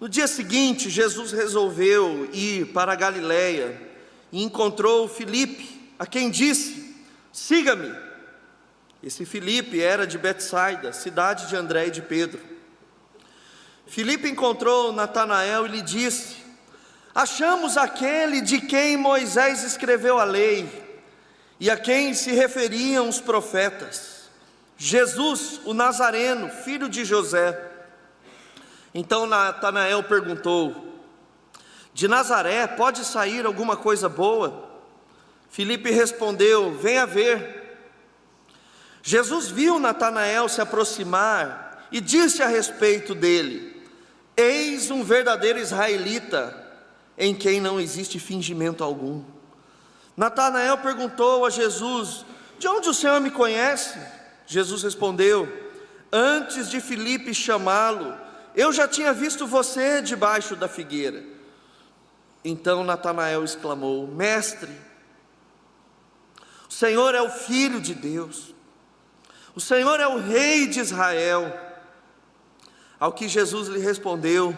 No dia seguinte, Jesus resolveu ir para a Galileia e encontrou Filipe, a quem disse: siga-me. Esse Filipe era de Betsaida, cidade de André e de Pedro. Filipe encontrou Natanael e lhe disse: achamos aquele de quem Moisés escreveu a lei e a quem se referiam os profetas, Jesus, o Nazareno, filho de José. Então Natanael perguntou: de Nazaré pode sair alguma coisa boa? Filipe respondeu: venha ver. Jesus viu Natanael se aproximar e disse a respeito dele: eis um verdadeiro israelita, em quem não existe fingimento algum. Natanael perguntou a Jesus: de onde o Senhor me conhece? Jesus respondeu: antes de Filipe chamá-lo, eu já tinha visto você debaixo da figueira. Então Natanael exclamou: mestre, o Senhor é o Filho de Deus, o Senhor é o Rei de Israel. Ao que Jesus lhe respondeu: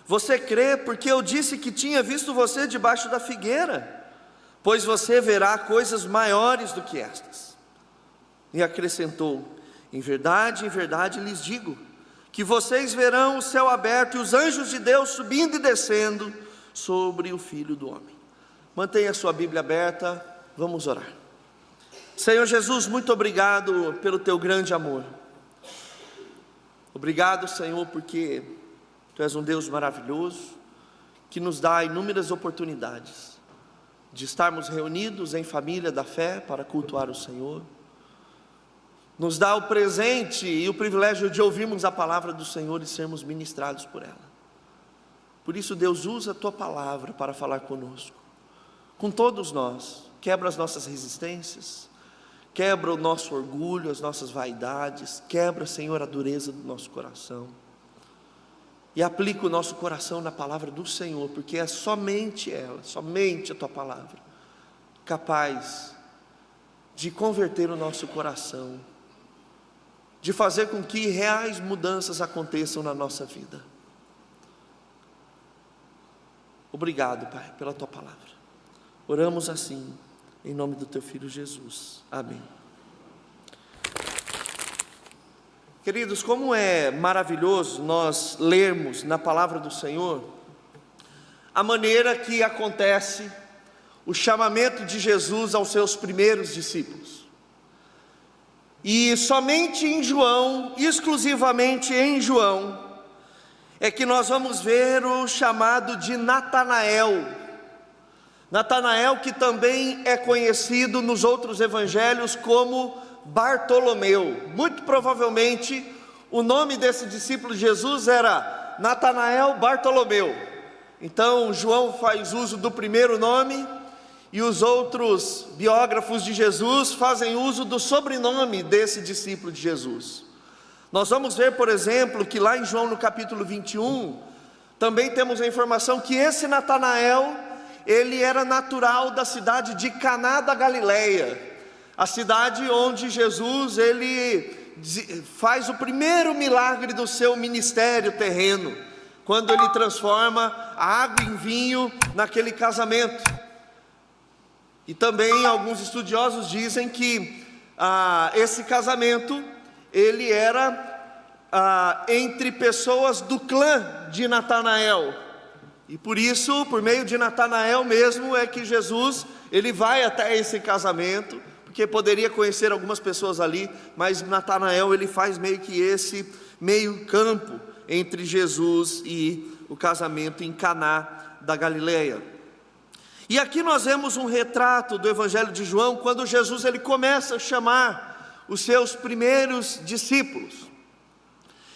você crê porque eu disse que tinha visto você debaixo da figueira? Pois você verá coisas maiores do que estas. E acrescentou: em verdade lhes digo, que vocês verão o céu aberto e os anjos de Deus subindo e descendo sobre o Filho do Homem. Mantenha a sua Bíblia aberta, vamos orar. Senhor Jesus, muito obrigado pelo teu grande amor. Obrigado, Senhor, porque tu és um Deus maravilhoso, que nos dá inúmeras oportunidades de estarmos reunidos em família da fé para cultuar o Senhor. Nos dá o presente e o privilégio de ouvirmos a palavra do Senhor e sermos ministrados por ela. Por isso, Deus, usa a tua palavra para falar conosco, com todos nós. Quebra as nossas resistências, quebra o nosso orgulho, as nossas vaidades, quebra, Senhor, a dureza do nosso coração, e aplica o nosso coração na palavra do Senhor, porque é somente ela, somente a tua palavra, capaz de converter o nosso coração, de fazer com que reais mudanças aconteçam na nossa vida. Obrigado, Pai, pela tua palavra. Oramos assim, em nome do teu Filho Jesus, amém. Queridos, como é maravilhoso nós lermos na palavra do Senhor a maneira que acontece o chamamento de Jesus aos seus primeiros discípulos. E somente em João, exclusivamente em João, é que nós vamos ver o chamado de Natanael. Natanael, que também é conhecido nos outros evangelhos como Bartolomeu. Muito provavelmente o nome desse discípulo de Jesus era Natanael Bartolomeu. Então João faz uso do primeiro nome e os outros biógrafos de Jesus fazem uso do sobrenome desse discípulo de Jesus. Nós vamos ver, por exemplo, que lá em João no capítulo 21 também temos a informação que esse Natanael, ele era natural da cidade de Caná da Galileia, a cidade onde Jesus ele faz o primeiro milagre do seu ministério terreno, quando ele transforma a água em vinho naquele casamento. E também alguns estudiosos dizem que esse casamento ele era entre pessoas do clã de Natanael, e por isso, por meio de Natanael mesmo, é que Jesus ele vai até esse casamento, porque poderia conhecer algumas pessoas ali, mas Natanael ele faz meio que esse meio campo entre Jesus e o casamento em Caná da Galileia. E aqui nós vemos um retrato do Evangelho de João, quando Jesus ele começa a chamar os seus primeiros discípulos.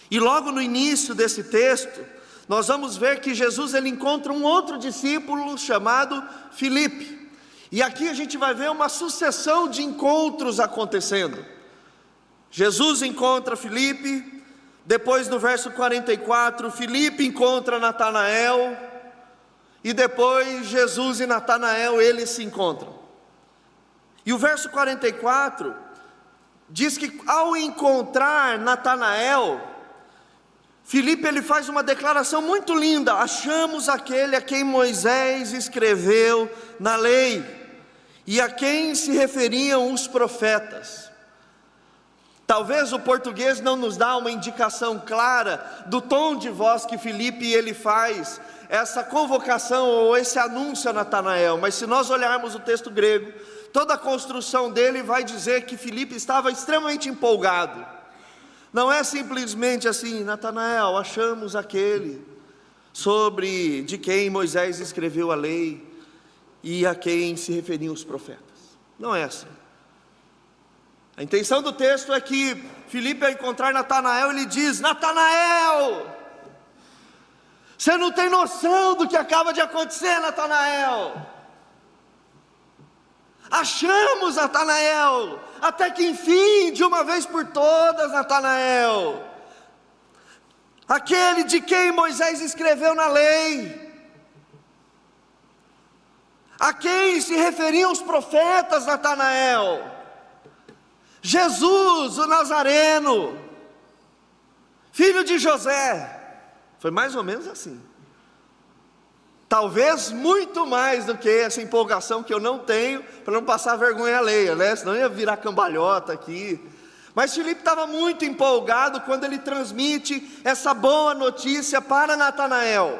E logo no início desse texto, nós vamos ver que Jesus ele encontra um outro discípulo chamado Filipe. E aqui a gente vai ver uma sucessão de encontros acontecendo. Jesus encontra Filipe, depois no verso 44, Filipe encontra Natanael, e depois Jesus e Natanael, eles se encontram. E o verso 44 diz que ao encontrar Natanael, Filipe ele faz uma declaração muito linda: achamos aquele a quem Moisés escreveu na lei, e a quem se referiam os profetas. Talvez o português não nos dá uma indicação clara do tom de voz que Filipe ele faz essa convocação ou esse anúncio a Natanael, mas se nós olharmos o texto grego, toda a construção dele vai dizer que Filipe estava extremamente empolgado. Não é simplesmente assim: Natanael, achamos aquele de quem Moisés escreveu a lei e a quem se referiam os profetas. Não é assim. A intenção do texto é que Filipe, ao encontrar Natanael, ele diz: Natanael, você não tem noção do que acaba de acontecer, Natanael. Achamos, Natanael, até que enfim, de uma vez por todas, Natanael, aquele de quem Moisés escreveu na lei, a quem se referiam os profetas, Natanael, Jesus, o Nazareno, filho de José. Foi mais ou menos assim. Talvez muito mais do que essa empolgação que eu não tenho, para não passar vergonha alheia, né? Senão ia virar cambalhota aqui. Mas Filipe estava muito empolgado quando ele transmite essa boa notícia para Natanael.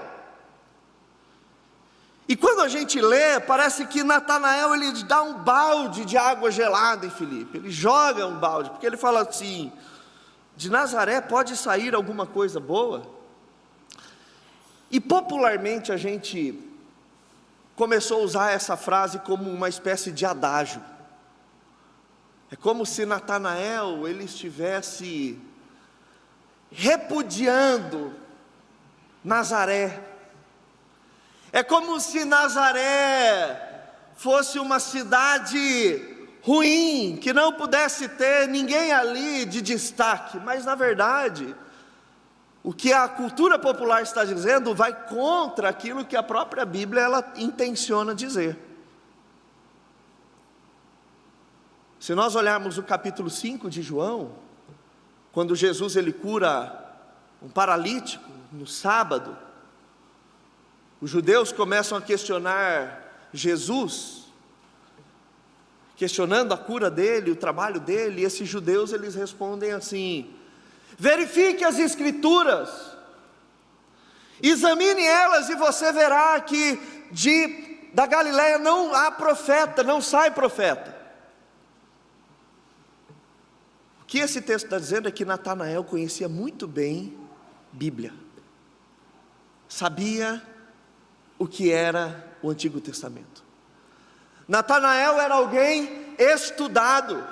E quando a gente lê, parece que Natanael ele dá um balde de água gelada em Filipe. Ele joga um balde, porque ele fala assim: de Nazaré pode sair alguma coisa boa? E popularmente a gente começou a usar essa frase como uma espécie de adágio. É como se Natanael ele estivesse repudiando Nazaré. É como se Nazaré fosse uma cidade ruim, que não pudesse ter ninguém ali de destaque. Mas na verdade, o que a cultura popular está dizendo vai contra aquilo que a própria Bíblia ela intenciona dizer. Se nós olharmos o capítulo 5 de João, quando Jesus ele cura um paralítico no sábado, os judeus começam a questionar Jesus, questionando a cura dele, o trabalho dele, e esses judeus eles respondem assim: verifique as escrituras, examine elas e você verá que da Galileia não há profeta, não sai profeta. O que esse texto está dizendo é que Natanael conhecia muito bem Bíblia, sabia o que era o Antigo Testamento. Natanael era alguém estudado.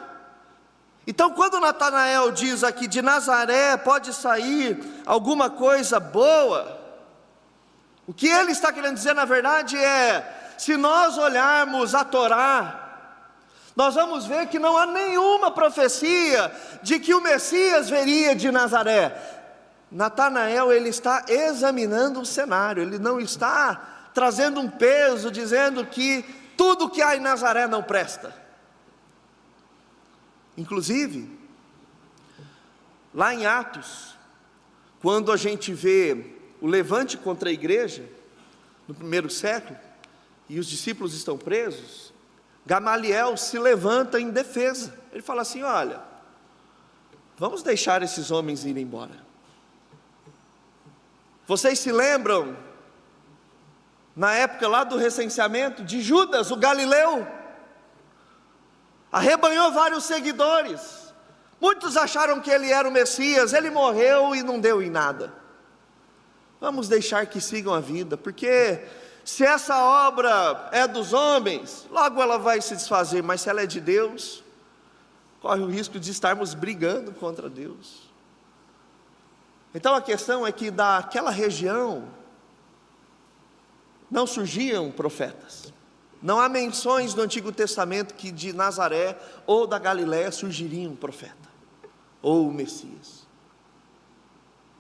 Então quando Natanael diz aqui: de Nazaré pode sair alguma coisa boa, o que ele está querendo dizer na verdade é: se nós olharmos a Torá, nós vamos ver que não há nenhuma profecia de que o Messias viria de Nazaré. Natanael ele está examinando o cenário, ele não está trazendo um peso, dizendo que tudo que há em Nazaré não presta. Inclusive, lá em Atos, quando a gente vê o levante contra a igreja, no primeiro século, e os discípulos estão presos, Gamaliel se levanta em defesa. Ele fala assim: olha, vamos deixar esses homens irem embora. Vocês se lembram, na época lá do recenseamento, de Judas, o Galileu? Arrebanhou vários seguidores. Muitos acharam que ele era o Messias. Ele morreu e não deu em nada. Vamos deixar que sigam a vida, porque se essa obra é dos homens, logo ela vai se desfazer. Mas se ela é de Deus, corre o risco de estarmos brigando contra Deus. Então a questão é que daquela região não surgiam profetas. Não há menções no Antigo Testamento que de Nazaré ou da Galileia surgiria um profeta, ou o Messias.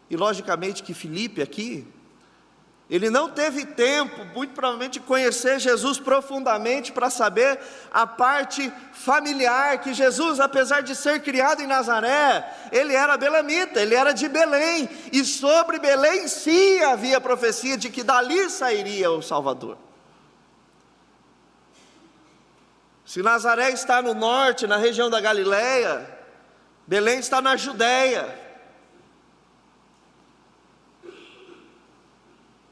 E logicamente que Filipe aqui, Ele não teve tempo, muito provavelmente, de conhecer Jesus profundamente para saber a parte familiar, que Jesus, apesar de ser criado em Nazaré, ele era belemita, ele era de Belém, e sobre Belém sim havia a profecia de que dali sairia o Salvador. Se Nazaré está no norte, na região da Galileia, Belém está na Judéia.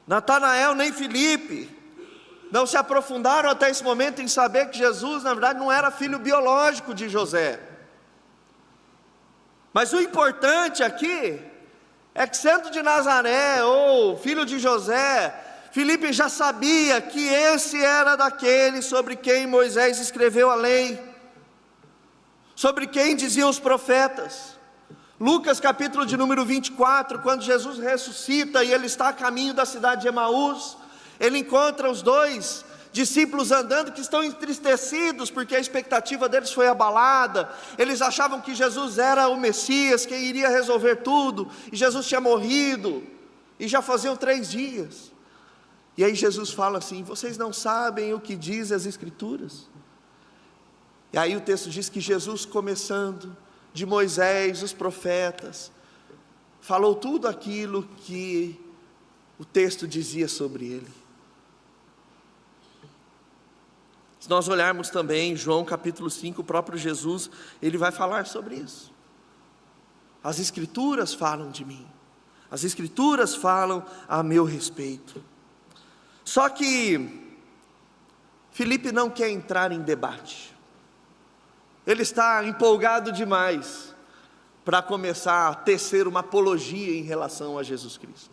Natanael nem Filipe não se aprofundaram até esse momento em saber que Jesus, na verdade, não era filho biológico de José. Mas o importante aqui é que, sendo de Nazaré ou filho de José, Filipe já sabia que esse era daquele sobre quem Moisés escreveu a lei, sobre quem diziam os profetas. Lucas capítulo de número 24, quando Jesus ressuscita e ele está a caminho da cidade de Emaús, ele encontra os dois discípulos andando que estão entristecidos, porque a expectativa deles foi abalada. Eles achavam que Jesus era o Messias, que iria resolver tudo, e Jesus tinha morrido, e já faziam 3 dias. E aí Jesus fala assim: vocês não sabem o que dizem as Escrituras? E aí o texto diz que Jesus, começando de Moisés, os profetas, falou tudo aquilo que o texto dizia sobre ele. Se nós olharmos também João capítulo 5, o próprio Jesus, ele vai falar sobre isso. As Escrituras falam de mim, as Escrituras falam a meu respeito. Só que Filipe não quer entrar em debate. Ele está empolgado demais para começar a tecer uma apologia em relação a Jesus Cristo.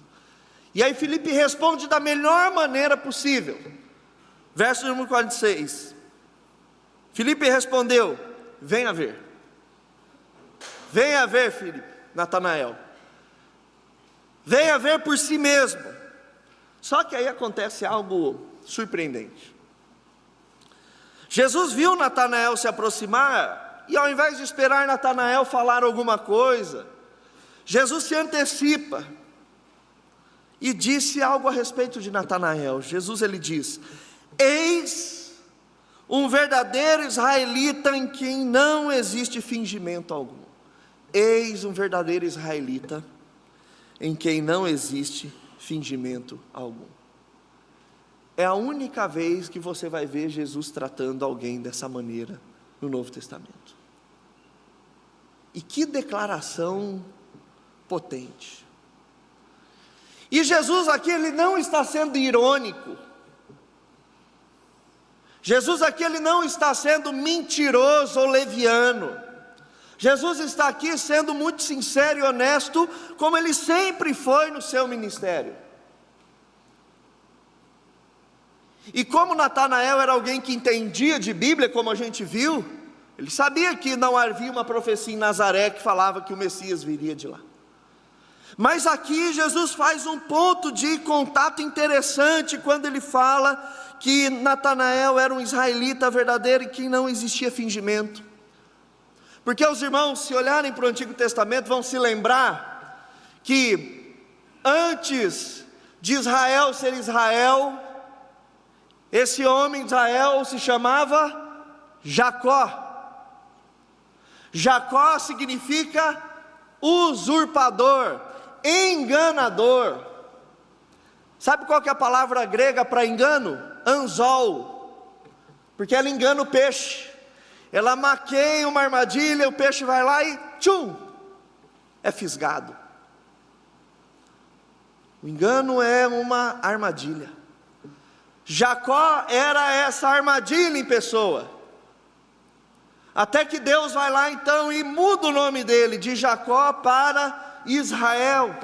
E aí Filipe responde da melhor maneira possível. Verso número 46. Filipe respondeu: venha ver. Venha ver, Filipe, Natanael. Venha ver por si mesmo. Só que aí acontece algo surpreendente. Jesus viu Natanael se aproximar, e ao invés de esperar Natanael falar alguma coisa, Jesus se antecipa e disse algo a respeito de Natanael. Jesus, ele diz: eis um verdadeiro israelita em quem não existe fingimento algum. Eis um verdadeiro israelita em quem não existe fingimento algum. É a única vez que você vai ver Jesus tratando alguém dessa maneira no Novo Testamento. E que declaração potente. E Jesus aqui, ele não está sendo irônico. Jesus aqui, ele não está sendo mentiroso ou leviano. Jesus está aqui sendo muito sincero e honesto, como ele sempre foi no seu ministério. E como Natanael era alguém que entendia de Bíblia, como a gente viu, ele sabia que não havia uma profecia em Nazaré que falava que o Messias viria de lá. Mas aqui Jesus faz um ponto de contato interessante quando ele fala que Natanael era um israelita verdadeiro e que não existia fingimento. Porque os irmãos, se olharem para o Antigo Testamento, vão se lembrar que antes de Israel ser Israel, esse homem de Israel se chamava Jacó. Jacó significa usurpador, enganador. Sabe qual que é a palavra grega para engano? Anzol. Porque ela engana o peixe. Ela maqueia uma armadilha, o peixe vai lá e tchum, é fisgado. O engano é uma armadilha. Jacó era essa armadilha em pessoa. Até que Deus vai lá então e muda o nome dele de Jacó para Israel.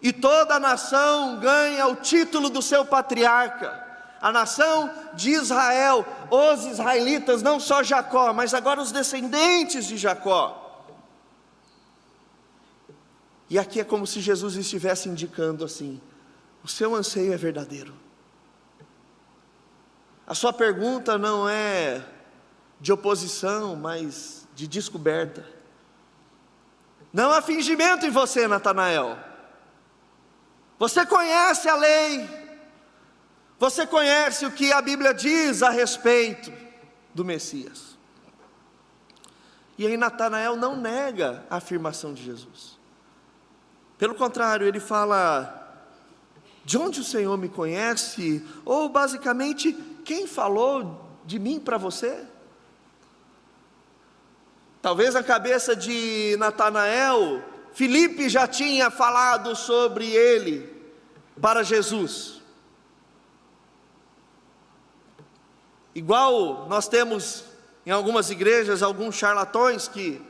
E toda a nação ganha o título do seu patriarca. A nação de Israel, os israelitas, não só Jacó, mas agora os descendentes de Jacó. E aqui é como se Jesus estivesse indicando assim: o seu anseio é verdadeiro. A sua pergunta não é de oposição, mas de descoberta. Não há fingimento em você, Natanael. Você conhece a lei, você conhece o que a Bíblia diz a respeito do Messias. E aí Natanael não nega a afirmação de Jesus. Pelo contrário, ele fala: de onde o Senhor me conhece? Ou basicamente, quem falou de mim para você? Talvez na cabeça de Natanael, Filipe já tinha falado sobre ele para Jesus. Igual nós temos em algumas igrejas alguns charlatões que,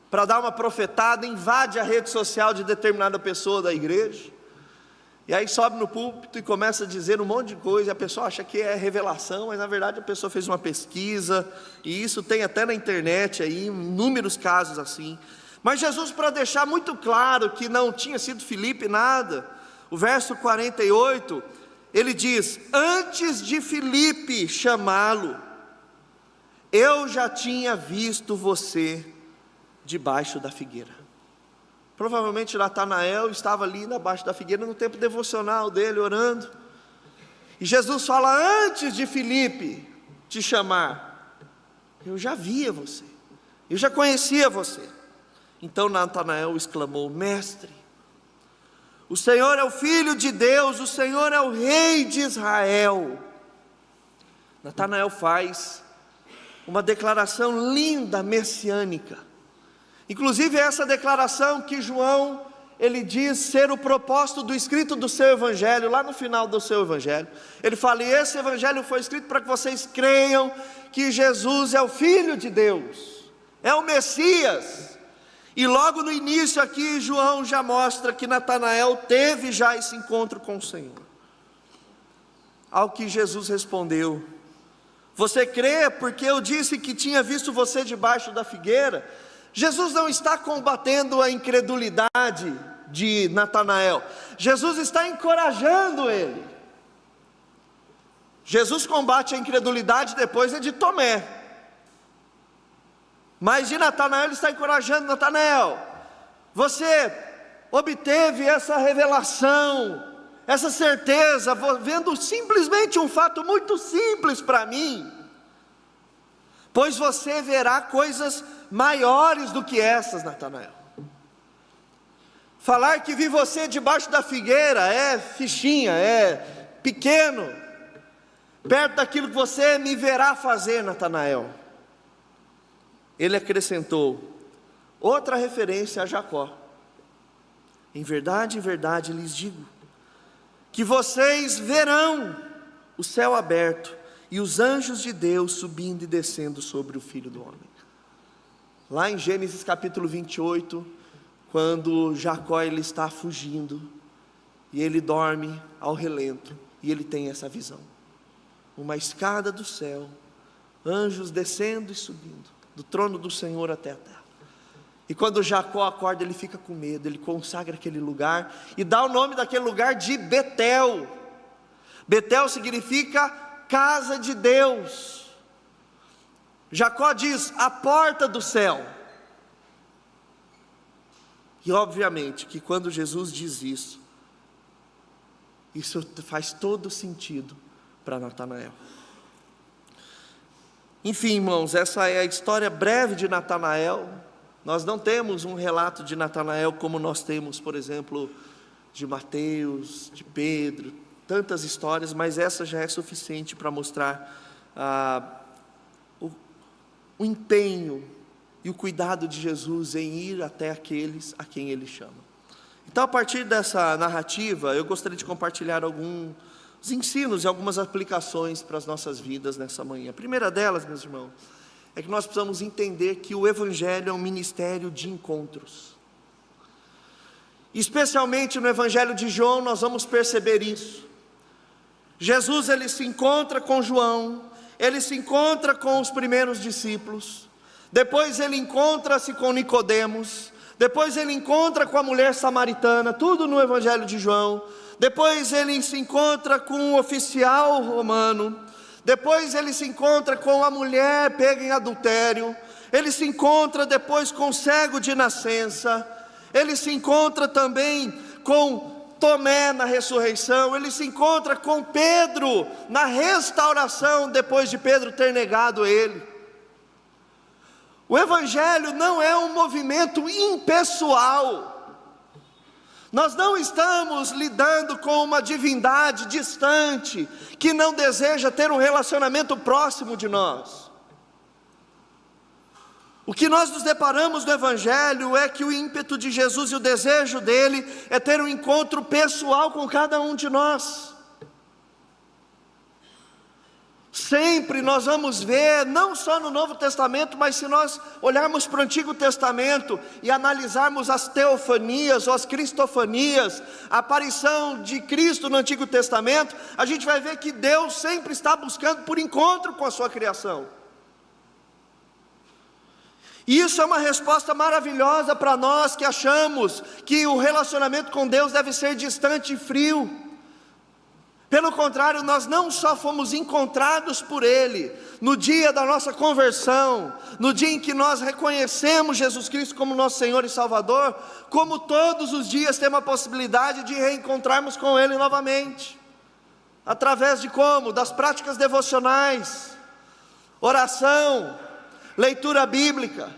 para dar uma profetada, invade a rede social de determinada pessoa da igreja, e aí sobe no púlpito e começa a dizer um monte de coisa, e a pessoa acha que é revelação, mas na verdade a pessoa fez uma pesquisa, e isso tem até na internet aí, inúmeros casos assim. Mas Jesus, para deixar muito claro que não tinha sido Filipe nada, o verso 48, ele diz: antes de Filipe chamá-lo, eu já tinha visto você debaixo da figueira. Provavelmente Natanael estava ali debaixo da figueira no tempo devocional dele, orando. E Jesus fala: antes de Filipe te chamar, eu já via você, eu já conhecia você. Então Natanael exclamou: mestre, o Senhor é o Filho de Deus, o Senhor é o Rei de Israel. Natanael faz uma declaração linda, messiânica. Inclusive essa declaração que João, ele diz ser o propósito do escrito do seu evangelho, lá no final do seu evangelho. Ele fala: e esse evangelho foi escrito para que vocês creiam que Jesus é o Filho de Deus, é o Messias. E logo no início aqui, João já mostra que Natanael teve já esse encontro com o Senhor. Ao que Jesus respondeu: você crê porque eu disse que tinha visto você debaixo da figueira? Jesus não está combatendo a incredulidade de Natanael, Jesus está encorajando ele. Jesus combate a incredulidade depois de Tomé, mas de Natanael ele está encorajando: Natanael, você obteve essa revelação, essa certeza, vendo simplesmente um fato muito simples para mim, pois você verá coisas maiores do que essas, Natanael. Falar que vi você debaixo da figueira é fichinha, é pequeno, perto daquilo que você me verá fazer, Natanael. Ele acrescentou outra referência a Jacó: em verdade lhes digo, que vocês verão o céu aberto e os anjos de Deus subindo e descendo sobre o Filho do Homem. Lá em Gênesis capítulo 28, quando Jacó ele está fugindo, e ele dorme ao relento, e ele tem essa visão, uma escada do céu, anjos descendo e subindo, do trono do Senhor até a terra. E quando Jacó acorda, ele fica com medo, ele consagra aquele lugar, e dá o nome daquele lugar de Betel. Betel significa casa de Deus. Jacó diz: a porta do céu. E obviamente que quando Jesus diz isso faz todo sentido para Natanael. Enfim, irmãos, essa é a história breve de Natanael. Nós não temos um relato de Natanael como nós temos, por exemplo, de Mateus, de Pedro, tantas histórias, mas essa já é suficiente para mostrar o empenho e o cuidado de Jesus em ir até aqueles a quem Ele chama. Então, a partir dessa narrativa, eu gostaria de compartilhar alguns ensinos e algumas aplicações para as nossas vidas nessa manhã. A primeira delas, meus irmãos, é que nós precisamos entender que o Evangelho é um ministério de encontros. Especialmente no Evangelho de João, nós vamos perceber isso. Jesus, ele se encontra com João, ele se encontra com os primeiros discípulos, depois ele encontra-se com Nicodemos, depois ele encontra com a mulher samaritana, tudo no Evangelho de João. Depois ele se encontra com um oficial romano, depois ele se encontra com a mulher pega em adultério, ele se encontra depois com o cego de nascença, ele se encontra também com Tomé na ressurreição, ele se encontra com Pedro na restauração, depois de Pedro ter negado ele. O Evangelho não é um movimento impessoal. Nós não estamos lidando com uma divindade distante, que não deseja ter um relacionamento próximo de nós. O que nós nos deparamos no Evangelho é que o ímpeto de Jesus e o desejo dele é ter um encontro pessoal com cada um de nós. Sempre nós vamos ver, não só no Novo Testamento, mas se nós olharmos para o Antigo Testamento e analisarmos as teofanias ou as cristofanias, a aparição de Cristo no Antigo Testamento, a gente vai ver que Deus sempre está buscando por encontro com a sua criação. E isso é uma resposta maravilhosa para nós que achamos que o relacionamento com Deus deve ser distante e frio. Pelo contrário, nós não só fomos encontrados por Ele, no dia da nossa conversão, no dia em que nós reconhecemos Jesus Cristo como nosso Senhor e Salvador, como todos os dias temos a possibilidade de reencontrarmos com Ele novamente. Através de como? Das práticas devocionais, oração, leitura bíblica,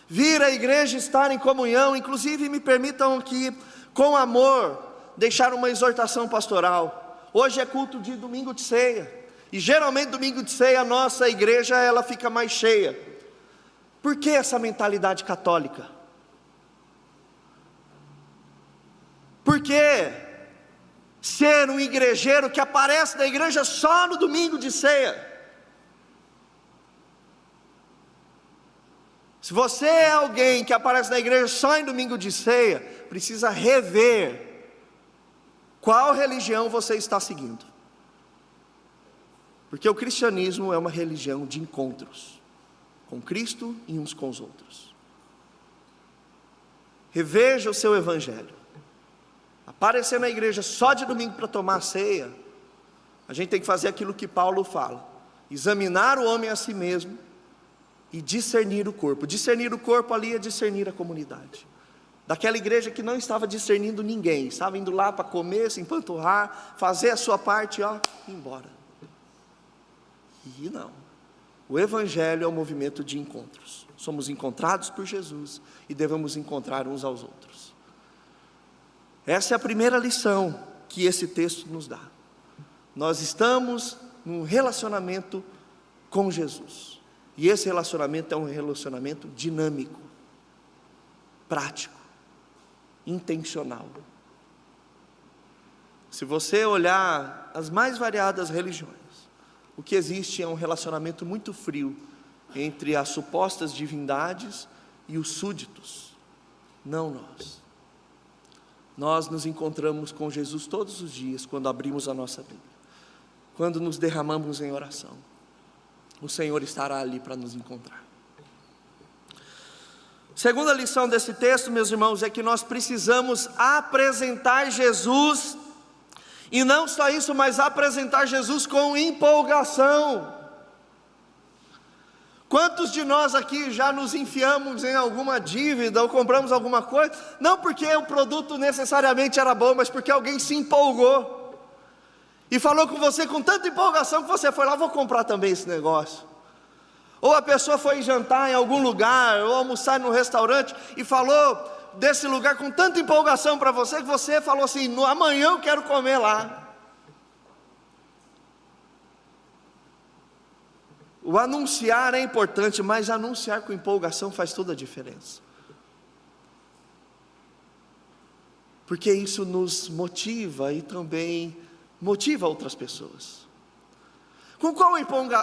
vir à igreja e estar em comunhão. Inclusive me permitam aqui, com amor, deixar uma exortação pastoral. Hoje é culto de domingo de ceia, e geralmente domingo de ceia a nossa igreja ela fica mais cheia. Por que essa mentalidade católica? Por que ser um igrejeiro que aparece na igreja só no domingo de ceia? Se você é alguém que aparece na igreja só em domingo de ceia, precisa rever qual religião você está seguindo. Porque o cristianismo é uma religião de encontros com Cristo e uns com os outros. Reveja o seu evangelho. Aparecer na igreja só de domingo para tomar a ceia, a gente tem que fazer aquilo que Paulo fala: examinar o homem a si mesmo e discernir o corpo. Discernir o corpo ali é discernir a comunidade. Daquela igreja que não estava discernindo ninguém, estava indo lá para comer, se empanturrar, fazer a sua parte, ó, ir embora. E não, o Evangelho é um movimento de encontros. Somos encontrados por Jesus e devemos encontrar uns aos outros. Essa é a primeira lição que esse texto nos dá. Nós estamos num relacionamento com Jesus, e esse relacionamento é um relacionamento dinâmico, prático, intencional. Se você olhar as mais variadas religiões, o que existe é um relacionamento muito frio entre as supostas divindades e os súditos. Não nós. Nós nos encontramos com Jesus todos os dias quando abrimos a nossa Bíblia, quando nos derramamos em oração. O Senhor estará ali para nos encontrar. Segunda lição desse texto, meus irmãos, é que nós precisamos apresentar Jesus, e não só isso, mas apresentar Jesus com empolgação. Quantos de nós aqui já nos enfiamos em alguma dívida ou compramos alguma coisa, não porque o produto necessariamente era bom, mas porque alguém se empolgou e falou com você com tanta empolgação que você foi lá: vou comprar também esse negócio. Ou a pessoa foi jantar em algum lugar, ou almoçar no restaurante, e falou desse lugar com tanta empolgação para você, que você falou assim: no amanhã eu quero comer lá. O anunciar é importante, mas anunciar com empolgação faz toda a diferença. Porque isso nos motiva e também motiva outras pessoas. Com qual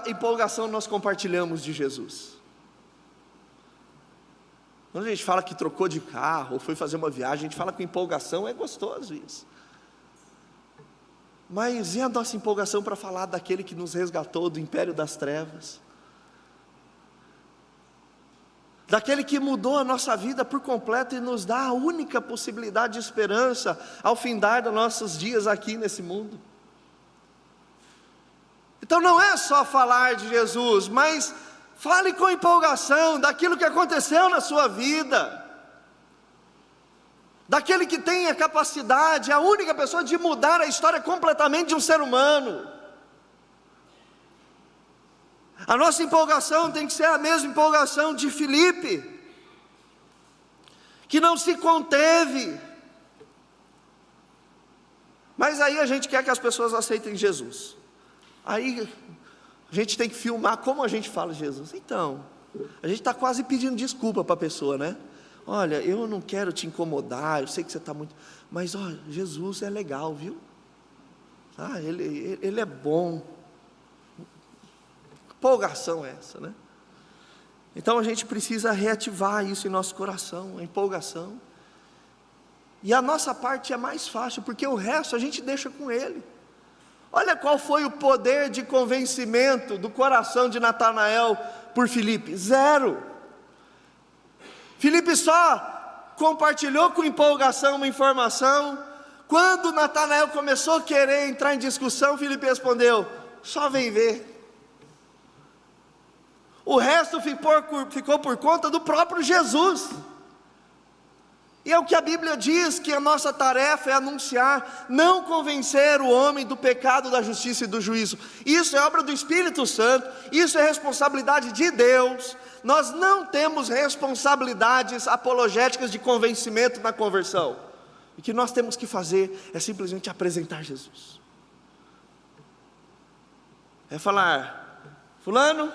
empolgação nós compartilhamos de Jesus? Quando a gente fala que trocou de carro, ou foi fazer uma viagem, a gente fala com empolgação, é gostoso isso. Mas e a nossa empolgação para falar daquele que nos resgatou do império das trevas? Daquele que mudou a nossa vida por completo e nos dá a única possibilidade de esperança ao findar dos nossos dias aqui nesse mundo. Então não é só falar de Jesus, mas fale com empolgação daquilo que aconteceu na sua vida. daquele que tem a capacidade, a única pessoa de mudar a história completamente de um ser humano. A nossa empolgação tem que ser a mesma empolgação de Filipe, que não se conteve. Mas aí a gente quer que as pessoas aceitem Jesus. Aí a gente tem que filmar como a gente fala Jesus. Então, a gente está quase pedindo desculpa para a pessoa, né? Olha, eu não quero te incomodar, eu sei que você está muito... Mas, olha, Jesus é legal, viu? Ah, ele é bom. Que empolgação é essa, né? Então a gente precisa reativar isso em nosso coração, a empolgação. E a nossa parte é mais fácil, porque o resto a gente deixa com Ele. Olha qual foi o poder de convencimento do coração de Natanael por Filipe: 0. Filipe só compartilhou com empolgação uma informação. Quando Natanael começou a querer entrar em discussão, Filipe respondeu: só vem ver. O resto ficou por conta do próprio Jesus. E é o que a Bíblia diz, que a nossa tarefa é anunciar, não convencer o homem do pecado, da justiça e do juízo. Isso é obra do Espírito Santo, isso é responsabilidade de Deus. Nós não temos responsabilidades apologéticas de convencimento na conversão. O que nós temos que fazer é simplesmente apresentar Jesus. É falar: fulano,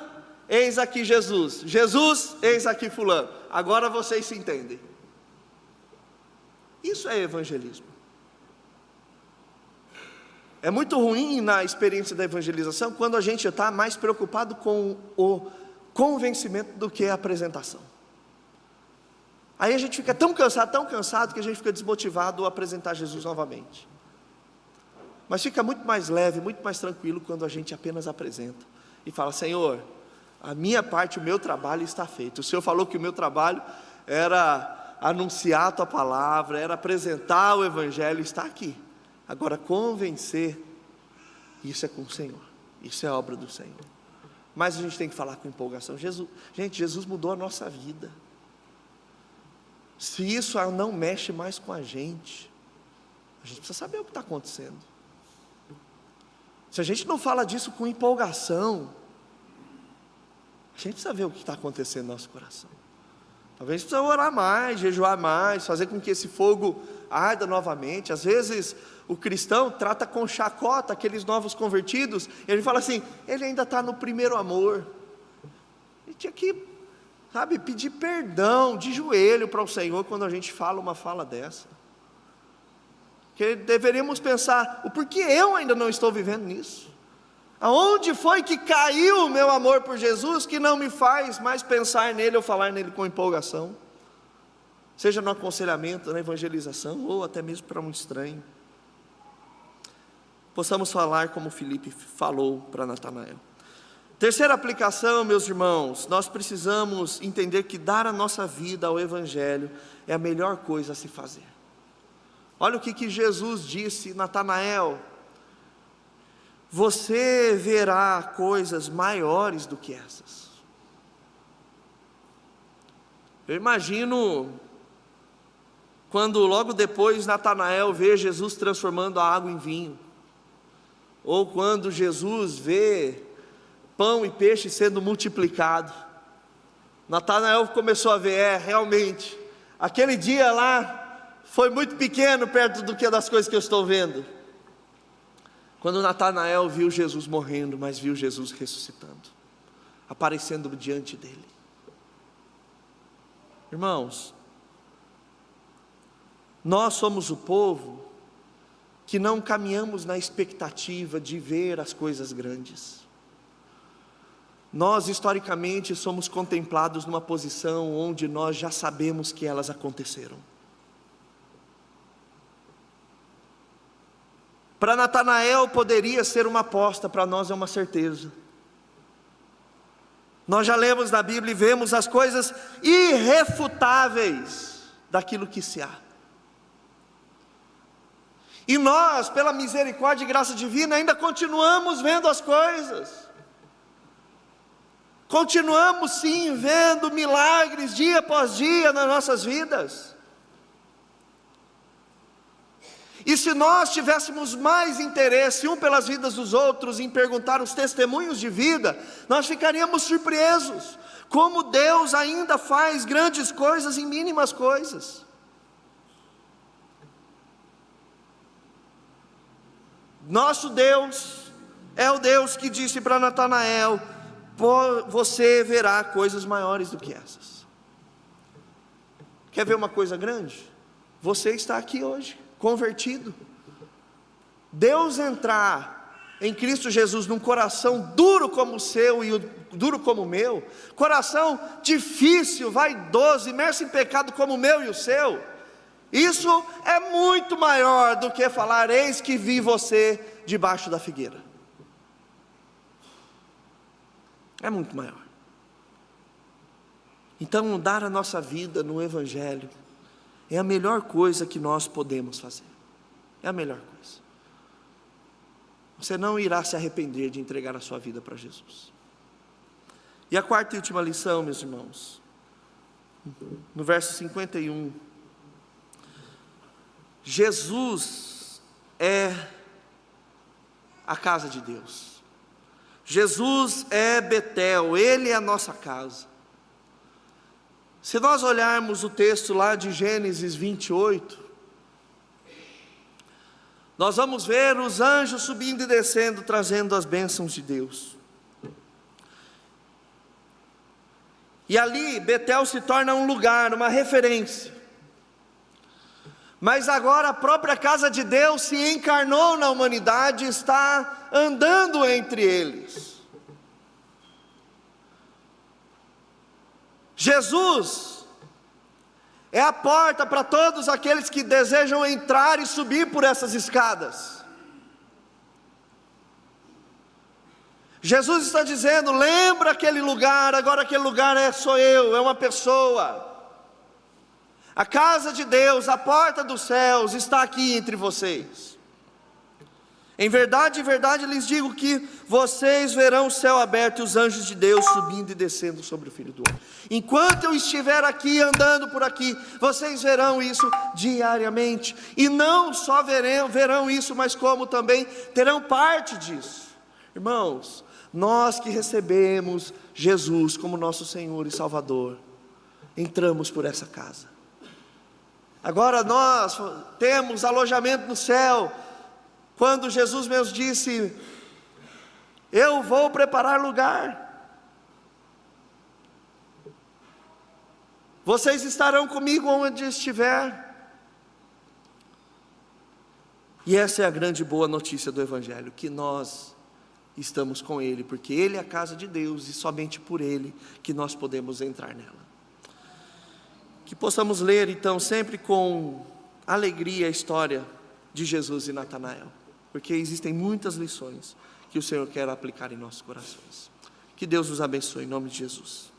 eis aqui Jesus. Jesus, eis aqui fulano. Agora vocês se entendem. Isso é evangelismo. É muito ruim na experiência da evangelização quando a gente está mais preocupado com o convencimento do que a apresentação. Aí a gente fica tão cansado que a gente fica desmotivado a apresentar Jesus novamente. Mas fica muito mais leve, muito mais tranquilo quando a gente apenas apresenta e fala: Senhor, a minha parte, o meu trabalho está feito. O Senhor falou que o meu trabalho era anunciar a tua palavra, era apresentar o Evangelho, está aqui. Agora convencer, isso é com o Senhor, isso é obra do Senhor. Mas a gente tem que falar com empolgação. Jesus mudou a nossa vida. Se isso não mexe mais com a gente precisa saber o que está acontecendo. Se a gente não fala disso com empolgação, a gente precisa ver o que está acontecendo no nosso coração. Talvez precisa orar mais, jejuar mais, fazer com que esse fogo arda novamente. Às vezes o cristão trata com chacota aqueles novos convertidos, e ele fala assim: ele ainda está no primeiro amor. Ele tinha que, pedir perdão de joelho para o Senhor quando a gente fala uma fala dessa. Que deveríamos pensar: o porquê eu ainda não estou vivendo nisso? Aonde foi que caiu o meu amor por Jesus, que não me faz mais pensar nele ou falar nele com empolgação? Seja no aconselhamento, na evangelização, ou até mesmo para um estranho. Possamos falar como Filipe falou para Natanael. Terceira aplicação, meus irmãos, nós precisamos entender que dar a nossa vida ao Evangelho é a melhor coisa a se fazer. Olha o que Jesus disse: Natanael, você verá coisas maiores do que essas. Eu imagino quando logo depois Natanael vê Jesus transformando a água em vinho, ou quando Jesus vê pão e peixe sendo multiplicado. Natanael começou a ver: realmente, aquele dia lá foi muito pequeno perto do que das coisas que eu estou vendo. Quando Natanael viu Jesus morrendo, mas viu Jesus ressuscitando, aparecendo diante dele. Irmãos, nós somos o povo que não caminhamos na expectativa de ver as coisas grandes. Nós historicamente somos contemplados numa posição onde nós já sabemos que elas aconteceram. Para Natanael poderia ser uma aposta, para nós é uma certeza. Nós já lemos na Bíblia e vemos as coisas irrefutáveis daquilo que se há. E nós, pela misericórdia e graça divina, ainda continuamos vendo as coisas. Continuamos sim vendo milagres dia após dia nas nossas vidas. E se nós tivéssemos mais interesse um pelas vidas dos outros, em perguntar os testemunhos de vida, nós ficaríamos surpresos, como Deus ainda faz grandes coisas em mínimas coisas. Nosso Deus é o Deus que disse para Natanael: você verá coisas maiores do que essas. Quer ver uma coisa grande? Você está aqui hoje, convertido. Deus entrar em Cristo Jesus num coração duro como o seu e duro como o meu, coração difícil, vaidoso, imerso em pecado como o meu e o seu, isso é muito maior do que falar: eis que vi você debaixo da figueira. É muito maior. Então, dar a nossa vida no Evangelho é a melhor coisa que nós podemos fazer. É a melhor coisa. Você não irá se arrepender de entregar a sua vida para Jesus. E a quarta e última lição, meus irmãos, no verso 51, Jesus é a casa de Deus. Jesus é Betel, Ele é a nossa casa. Se nós olharmos o texto lá de Gênesis 28, nós vamos ver os anjos subindo e descendo, trazendo as bênçãos de Deus. E ali Betel se torna um lugar, uma referência. Mas agora a própria casa de Deus se encarnou na humanidade, está andando entre eles. Jesus é a porta para todos aqueles que desejam entrar e subir por essas escadas. Jesus está dizendo: lembra aquele lugar, agora aquele lugar sou eu, é uma pessoa. A casa de Deus, a porta dos céus está aqui entre vocês. Em verdade lhes digo que vocês verão o céu aberto e os anjos de Deus subindo e descendo sobre o Filho do Homem. Enquanto eu estiver aqui, andando por aqui, vocês verão isso diariamente. E não só verão isso, mas como também terão parte disso. Irmãos, nós que recebemos Jesus como nosso Senhor e Salvador, entramos por essa casa. Agora nós temos alojamento no céu. Quando Jesus mesmo disse: eu vou preparar lugar, vocês estarão comigo onde estiver. E essa é a grande boa notícia do Evangelho, que nós estamos com Ele, porque Ele é a casa de Deus, e somente por Ele que nós podemos entrar nela. Que possamos ler então sempre com alegria a história de Jesus e Natanael, porque existem muitas lições que o Senhor quer aplicar em nossos corações. Que Deus nos abençoe em nome de Jesus.